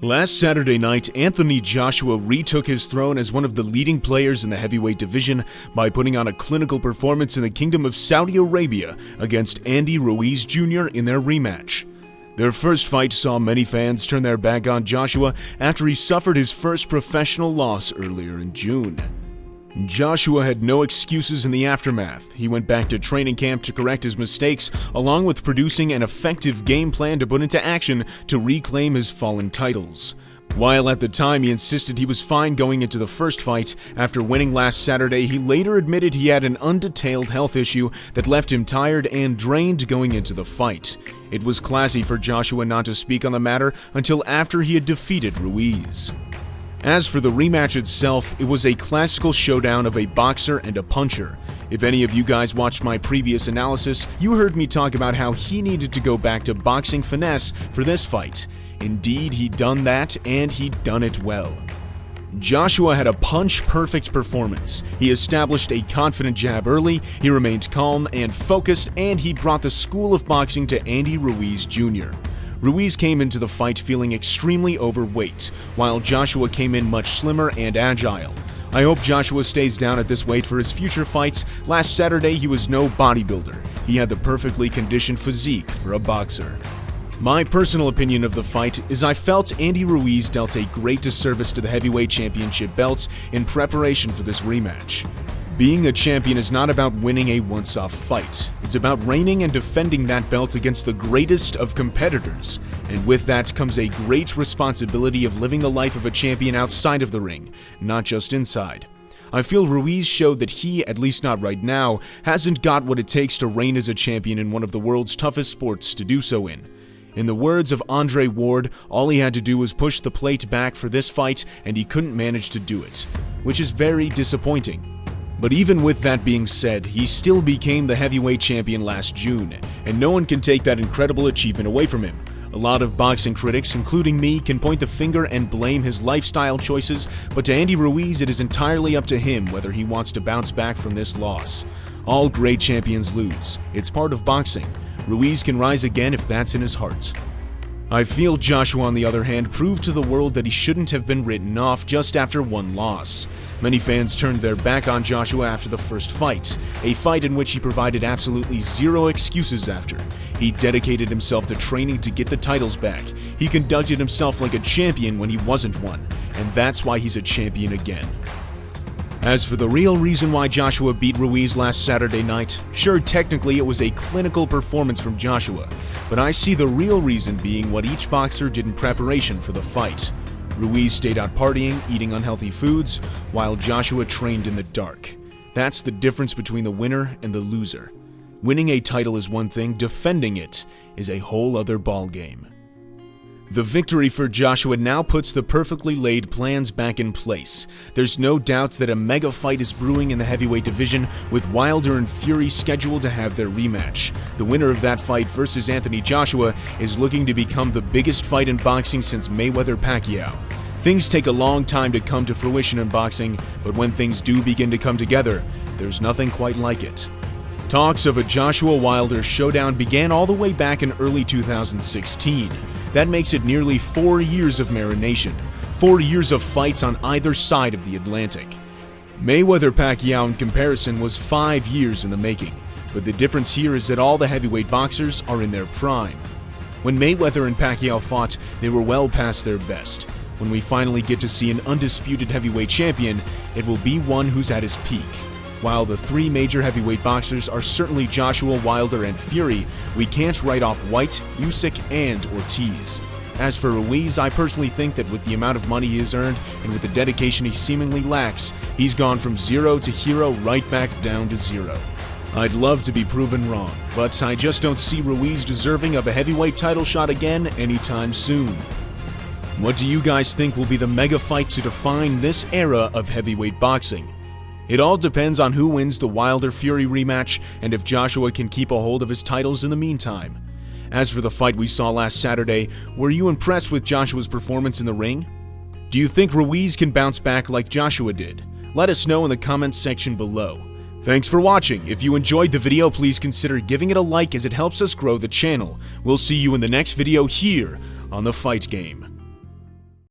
Last Saturday night, Anthony Joshua retook his throne as one of the leading players in the heavyweight division by putting on a clinical performance in the Kingdom of Saudi Arabia against Andy Ruiz Jr. in their rematch. Their first fight saw many fans turn their back on Joshua after he suffered his first professional loss earlier in June. Joshua had no excuses in the aftermath. He went back to training camp to correct his mistakes, along with producing an effective game plan to put into action to reclaim his fallen titles. While at the time he insisted he was fine going into the first fight, after winning last Saturday, he later admitted he had an undetailed health issue that left him tired and drained going into the fight. It was classy for Joshua not to speak on the matter until after he had defeated Ruiz. As for the rematch itself, it was a classical showdown of a boxer and a puncher. If any of you guys watched my previous analysis, you heard me talk about how he needed to go back to boxing finesse for this fight. Indeed, he'd done that, and he'd done it well. Joshua had a punch-perfect performance. He established a confident jab early, he remained calm and focused, and he brought the school of boxing to Andy Ruiz Jr. Ruiz came into the fight feeling extremely overweight, while Joshua came in much slimmer and agile. I hope Joshua stays down at this weight for his future fights. Last Saturday, he was no bodybuilder. He had the perfectly conditioned physique for a boxer. My personal opinion of the fight is I felt Andy Ruiz dealt a great disservice to the heavyweight championship belts in preparation for this rematch. Being a champion is not about winning a once-off fight. It's about reigning and defending that belt against the greatest of competitors. And with that comes a great responsibility of living the life of a champion outside of the ring, not just inside. I feel Ruiz showed that he, at least not right now, hasn't got what it takes to reign as a champion in one of the world's toughest sports to do so in. In the words of Andre Ward, all he had to do was push the plate back for this fight, and he couldn't manage to do it, which is very disappointing. But even with that being said, he still became the heavyweight champion last June, and no one can take that incredible achievement away from him. A lot of boxing critics, including me, can point the finger and blame his lifestyle choices, but to Andy Ruiz, it is entirely up to him whether he wants to bounce back from this loss. All great champions lose. It's part of boxing. Ruiz can rise again if that's in his heart. I feel Joshua, on the other hand, proved to the world that he shouldn't have been written off just after one loss. Many fans turned their back on Joshua after the first fight, a fight in which he provided absolutely zero excuses after. He dedicated himself to training to get the titles back. He conducted himself like a champion when he wasn't one, and that's why he's a champion again. As for the real reason why Joshua beat Ruiz last Saturday night, sure, technically it was a clinical performance from Joshua, but I see the real reason being what each boxer did in preparation for the fight. Ruiz stayed out partying, eating unhealthy foods, while Joshua trained in the dark. That's the difference between the winner and the loser. Winning a title is one thing, defending it is a whole other ballgame. The victory for Joshua now puts the perfectly laid plans back in place. There's no doubt that a mega fight is brewing in the heavyweight division, with Wilder and Fury scheduled to have their rematch. The winner of that fight versus Anthony Joshua is looking to become the biggest fight in boxing since Mayweather-Pacquiao. Things take a long time to come to fruition in boxing, but when things do begin to come together, there's nothing quite like it. Talks of a Joshua-Wilder showdown began all the way back in early 2016. That makes it nearly 4 years of marination, 4 years of fights on either side of the Atlantic. Mayweather-Pacquiao in comparison was 5 years in the making, but the difference here is that all the heavyweight boxers are in their prime. When Mayweather and Pacquiao fought, they were well past their best. When we finally get to see an undisputed heavyweight champion, it will be one who's at his peak. While the three major heavyweight boxers are certainly Joshua, Wilder, and Fury, we can't write off White, Usyk, and Ortiz. As for Ruiz, I personally think that with the amount of money he has earned and with the dedication he seemingly lacks, he's gone from zero to hero right back down to zero. I'd love to be proven wrong, but I just don't see Ruiz deserving of a heavyweight title shot again anytime soon. What do you guys think will be the mega fight to define this era of heavyweight boxing? It all depends on who wins the Wilder-Fury rematch and if Joshua can keep a hold of his titles in the meantime. As for the fight we saw last Saturday, were you impressed with Joshua's performance in the ring? Do you think Ruiz can bounce back like Joshua did? Let us know in the comments section below. Thanks for watching. If you enjoyed the video, please consider giving it a like as it helps us grow the channel. We'll see you in the next video here on The Fight Game.